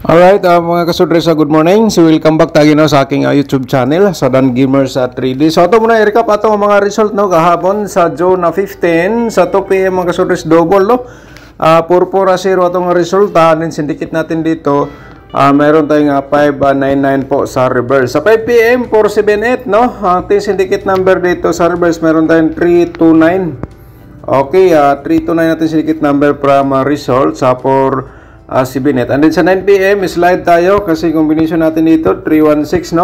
Alright, mga kasudres, good morning. So, welcome back tayo sa aking YouTube channel, sa Dan Gamers 3D. So, ito muna i-recap ato ang mga result kahapon sa June 15 sa 2 PM mga kasudres, double 4-0 atong resulta. Then syndicate natin dito, meron tayong 599 po sa reverse. Sa 5 PM 478 ating syndicate number dito sa reverse, meron tayong 329. Okay, 329 natin syndicate number from result sa 7net. And then sa 9 PM, slide tayo kasi combination natin dito 316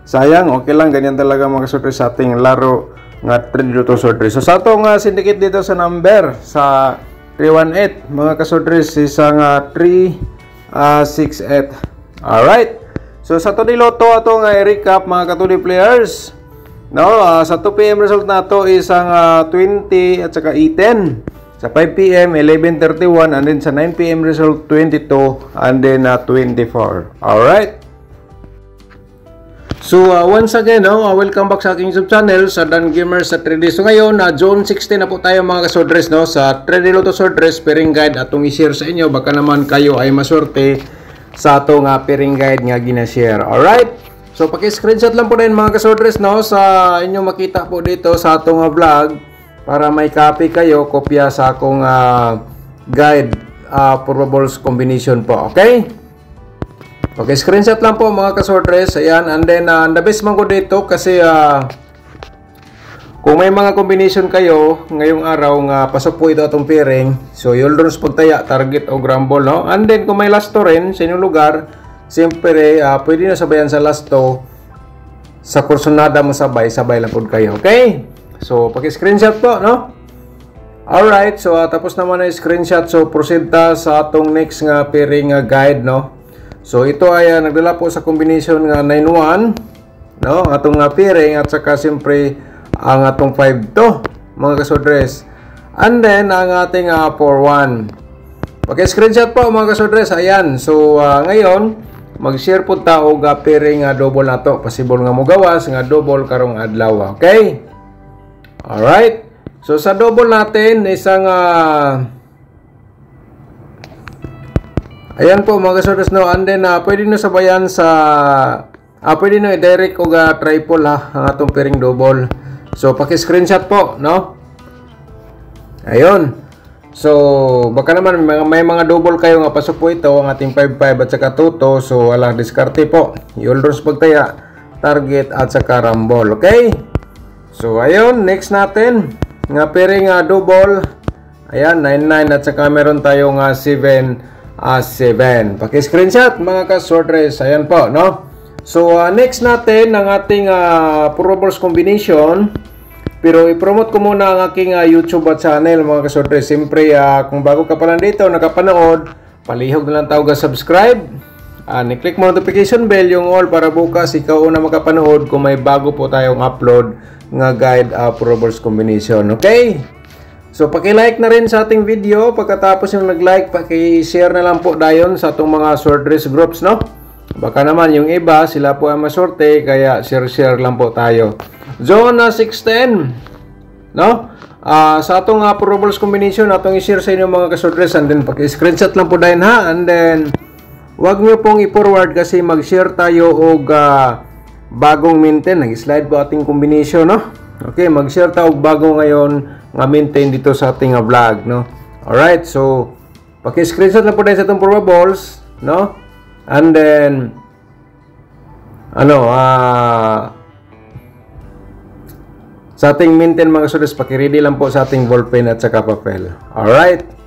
Sayang, okay lang, ganyan talaga mga kasudres sa ating laro nga 3 to sordres. So sa atong syndicate dito sa number sa 318 mga kasudres, isang 368. Alright. So sa to niloto atong i-recap mga katuli players. Sa 2 PM result nato isang 20 at saka 18. Sa 5 PM, 11:31, and then sa 9 PM result, 22, and then 24. Alright? So, once again, welcome back sa aking YouTube channel, sa Dan Gamers 3D. So, ngayon, June 16 na po tayo mga kasodres, sa 3D Lotto Sordres pairing guide atong i-share sa inyo. Baka naman kayo ay maswerte sa atong pairing guide nga gina-share. Alright? So, paki-screenshot lang po din mga kasodres, sa inyo makita po dito sa atong vlog, para may copy kayo, kopya sa akong guide probables combination po. Okay? Okay, screenshot lang po mga kasordres. Ayan, and then the best man ko dito kasi kung may mga combination kayo ngayong araw nga pasok po ito atong pairing. So, you'll runs pagtaya, target o grumble, And then kung may last to rin sa inyong lugar, siyempre pwede na sabayan sa last to. Sa kursonada mo sabay lang po kayo. Okay? So, paki-screenshot po, Alright, so tapos naman na screenshot. So, proceed ta sa atong next nga pairing guide, So, ito ay nagdala po sa combination nga 9-1, Atong pairing at saka siyempre ang atong 5-2, mga kasodres. And then, ang ating 4-1. Paki-screenshot po, mga kasodres. Ayan, so ngayon, mag-share po ta og pairing double na to. Possible nga mo gawas nga double karong adlaw, okay? Alright. So, sa double natin, isang ayan po mga kasodres, and then pwede na sabayan sa pwede na i-direct o triple ang atong pairing double. So, paki-screenshot po, Ayun. So, baka naman may mga double kayo nga pasok po ito, ang ating 5-5 at saka 2-2. So, walang diskarte po. Yoldros pagtaya, target at saka rumble, okay? So, ayun, next natin, nga pairing double, ayan, 9-9 at saka meron tayong 7-7. Paki-screenshot mga kasordres, ayan po, So, next natin, ang ating probables combination, pero i-promote ko muna ang aking YouTube channel mga kasordres. Siyempre, kung bago ka pa lang dito, nakapanood, palihog na lang tawag subscribe. Ni-click mo notification bell yung all para bukas ikaw una makapanood kung may bago po tayong upload nga guide probables combination. Okay? So, paki-like na rin sa ating video. Pagkatapos yung nag-like, paki-share na lang po dayon sa atong mga sordres groups, Baka naman yung iba, sila po ay masorte, kaya share lang po tayo. Zone 610, sa atong probables combination, atong i-share sa inyo mga kasordres, and then paki-screenshot lang po dayon and then huwag nyo pong i-forward kasi mag-share tayo og bagong maintain. Nag-slide po ating combination, Okay, mag-share tayo og bago ngayon nga maintain dito sa ating vlog, Alright, so paki-screenshot lang po tayo sa itong probables, And then sa ating maintain mga kasudres, paki-ready lang po sa ating ballpen at saka papel. Alright.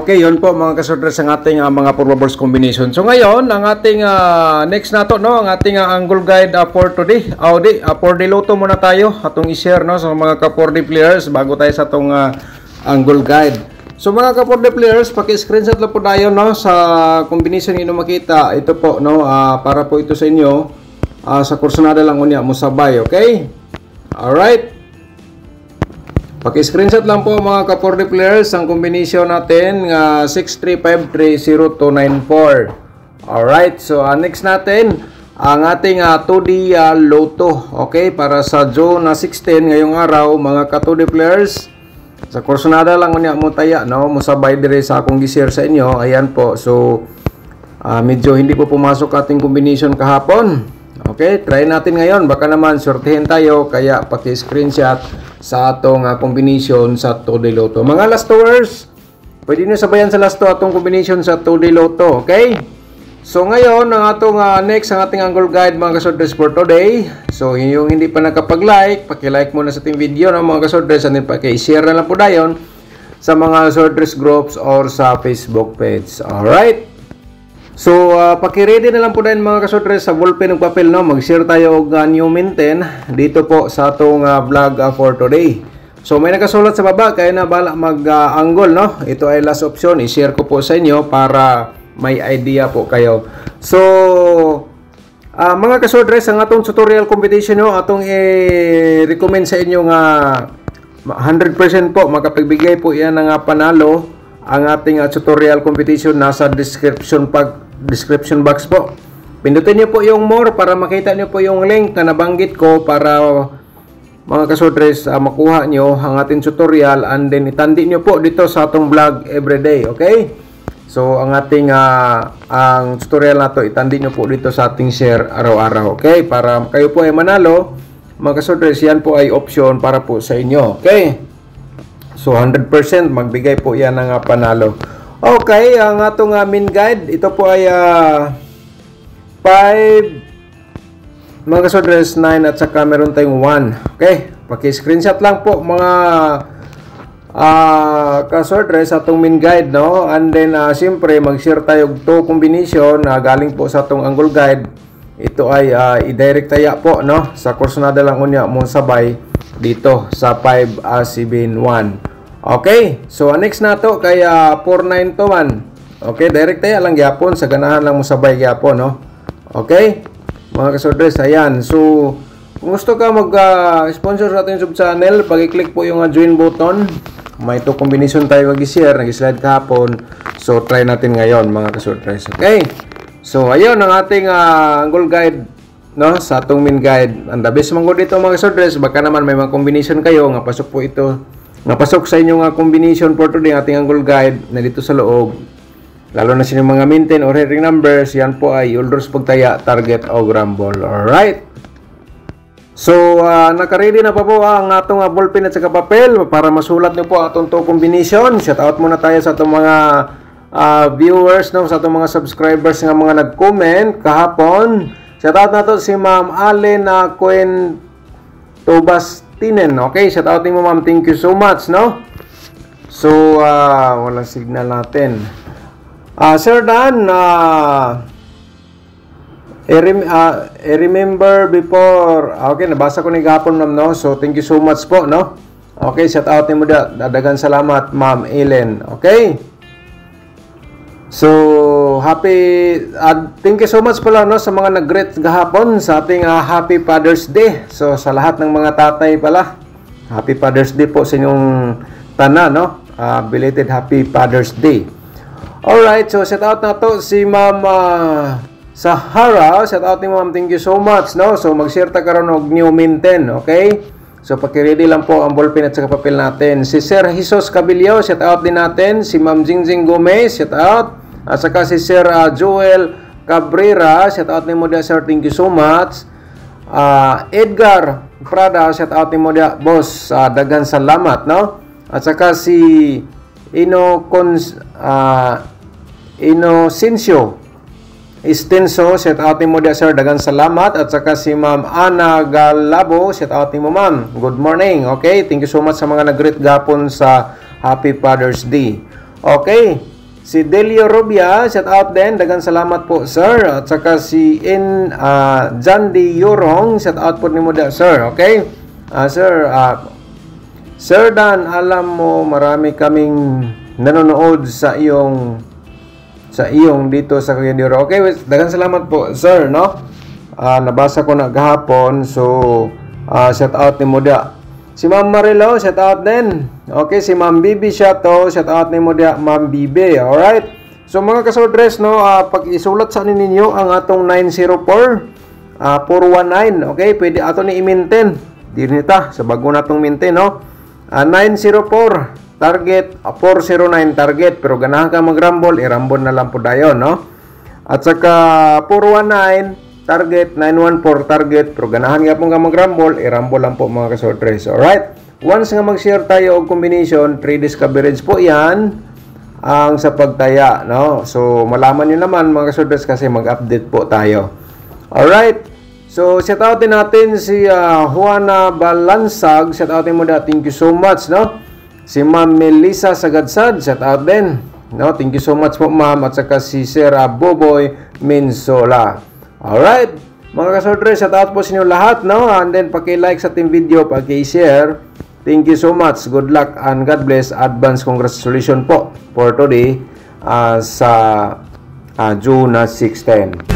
Okay, yun po mga ka-sortress ang ating mga probables combination. So ngayon, ang ating next na to, no, ang ating angle guide for today. For the loto muna tayo atong i-share, no, sa mga ka-4D players bago tayo sa atong angle guide. So mga ka-4D players, paki-screenshot lang po tayo, no, sa combination niyo makita. Ito po, no, para po ito sa inyo. Sa kursunada lang unya mo sabay, okay? Alright. Paki-screenshot lang po mga ka-4D players ang combination natin 63530-294. Alright, so next natin ang ating 2D Lotto. Okay, para sa June 16 ngayong araw mga ka-2D players. Sa kursunada lang unya mo taya, no, musabay dire sa akong gi-share sa inyo. Ayan po. So medyo hindi po pumasok ating combination kahapon. Okay, try natin ngayon. Baka naman sortihin tayo, kaya paki-screenshot sa atong combination sa 2D Lotto. Mga last hours, pwede nyo sabayan sa last 2 atong combination sa 2D Lotto. Okay? So ngayon, ang atong next, ang ating angle guide mga ka-sortress for today. So yung hindi pa nakapag-like, paki-like muna sa ating video, no, mga ka-sortress, and then paki-share na lang po dayon sa mga sortress groups or sa Facebook page. Alright? So, paki-ready na lang po din mga ka-sortress sa ballpen ng papel, no? Mag-share tayo og new maintain dito po sa atong vlog for today. So, may nakasulat sa baba, kaya na bala mag-angle, no? Ito ay last option, i-share ko po sa inyo para may idea po kayo. So, mga ka-sortress, ang atong tutorial competition, no, atong i-recommend sa inyo nga 100% po, makapagbigay po yan ng panalo. Ang ating tutorial competition nasa description box po. Pindutin niyo po yung more para makita niyo po yung link na nabanggit ko para mga ka-sortress makuha niyo ang ating tutorial, and then itandi niyo po dito sa atong vlog everyday. Okay? So ang ating ang tutorial na to itandi niyo po dito sa ating share araw-araw. Okay? Para kayo po ay manalo, mga ka-sortress, yan po ay option para po sa inyo. Okay? So 100% magbigay po yan ng panalo. Okay, ang atong main guide, ito po ay 5 mga ka-sortress, 9 at saka meron tayong 1. Okay, paki-screenshot lang po mga ka-sortress atong main guide, no? And then siyempre mag-share tayo og 2 combination galing po sa atong angle guide. Ito ay i-direct tayo po, no? Sa kursunada lang unya mo sabay dito sa 571. Okay, so next na to kay 4921. Okay, direct tayo lang gyapon sa ganahan lang mo sabay gyapon, no? Okay, mga ka-sortress, ayan. So kung gusto ka mag-sponsor sa ating sub channel, pag-i-click po yung join button. May to combination tayo mag-share, nag-slide kahapon. So try natin ngayon mga ka-sortress. Okay, so ayun ang ating angle guide, no, sa atong main guide. Ang the best manggo dito mga ka-sortress, baka naman may mga combination kayo nga pasok po ito. Napasok sa inyong combination for today, ating angle guide na dito sa loob. Lalo na sa inyong mga maintain or heading numbers, yan po ay Uldors Pagtaya, Target o Rumble. Alright. So, naka-ready na pa po ang atong ballpen at saka papel para masulat nyo po atong to combination. Shout out muna tayo sa atong mga viewers, no, sa atong mga subscribers nga mga nag-comment kahapon. Shout out na to si Ma'am Allen Coen Tobas. Okay, shout out mo ma'am, thank you so much, no? So, walang signal natin. Sir Dan, I remember before, okay, nabasa ko ni gapon ma'am, no? So, thank you so much po, no? Okay, shout out mo dadagan salamat ma'am Ellen, okay? So, thank you so much pala, no, sa mga nag-greet gahapon sa ating Happy Father's Day. So, sa lahat ng mga tatay pala, Happy Father's Day po sa inyong tanan, no? Belated Happy Father's Day. Alright, so shout out na to si Ma'am Sahara. Shout out ni Ma'am, thank you so much, no? So, mag-share ta karon og new maintain, okay? So, paki-ready lang po ang ballpen at saka papel natin. Si Sir Jesus Cabilio, shout out din natin. Si Ma'am Jingjing Gomez, shout out. At saka si Sir Joel Cabrera, shout out ni mo dia, sir, thank you so much. Edgar Prada, shout out ni mo dia, boss, dagan salamat, no? At saka si Inocencio Istenso, shout out ni mo dia, sir, dagan salamat. At saka si Ma'am Ana Galabo, shout out ni mo, ma'am, good morning. Okay, thank you so much sa mga nag-greet gapon sa Happy Father's Day. Okay, Si Delio Rubia, shout out din. Daghang salamat po, sir. At saka si John D. Yorong, shout out po ni mo da, sir. Okay? Sir Dan, alam mo, marami kaming nanonood sa iyong dito sa Cagandiro. Okay, daghang salamat po, sir, no? Nabasa ko na gahapon. So, shout out ni mo da. Si Ma'am Marilo, shout out din. Okay, si Ma'am Bibi Shato, shout out ni mo dia, Ma'am Bibi. Alright. So mga kasodres, no, pag isulat sa ninyo ang atong 904 419, okay, pwede ato ni i-maintain. Diri nita sa bago natong maintain, no. 904 target, 409 target, pero ganahan ka mag-rumble, i-rumble na lang po dayon, no. At saka 419 target, 914 target, pero ganahan nga po nga mag-rumble, i-rumble lang po mga kasodres. Alright? Once nga mag-share tayo og combination, 3 days coverage po yan ang sa pagtaya, no? So, malaman nyo naman mga kasodres kasi mag-update po tayo. Alright? So, shout out din natin si Juana Balansag. Shout out din mo da. Thank you so much, no? Si Ma'am Melissa Sagadsad. Shout out din. No? Thank you so much po, ma'am. At saka si Sir Boboy Minsola. Alright, mga kasodres, shout out po sa inyo lahat, no? And then, paki-like sa ating video, paki-share. Thank you so much. Good luck and God bless. Advance congratulations po for today sa June 16.